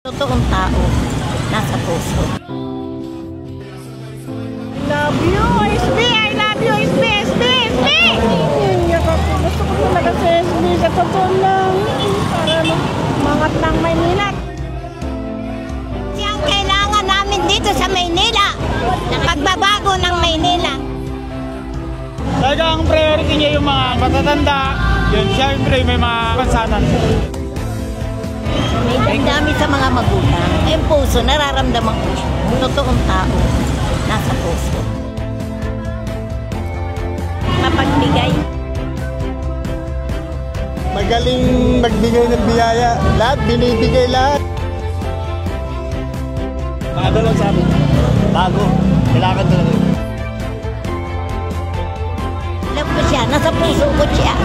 Totoong tao, nasa puso. Love you, SB! I love you, SB! SB! SB! Gusto ko talaga sa SB sa totoo lang. Para mangat ng Maynila. Siyang kailangan namin dito sa Maynila. Pagbabago ng Maynila. Talagang priority niya yung mga matatanda. Yun, siyempre may mga kansanan. May damdamin sa mga magulang. Yung puso, nararamdaman ko. Totoong tao, nasa puso. Mapagbigay. Magaling magbigay ng biyaya. Lahat, binibigay lahat. Bago lang sa amin. Bago. Kailangan talaga. Alam ko siya, nasa puso ko siya.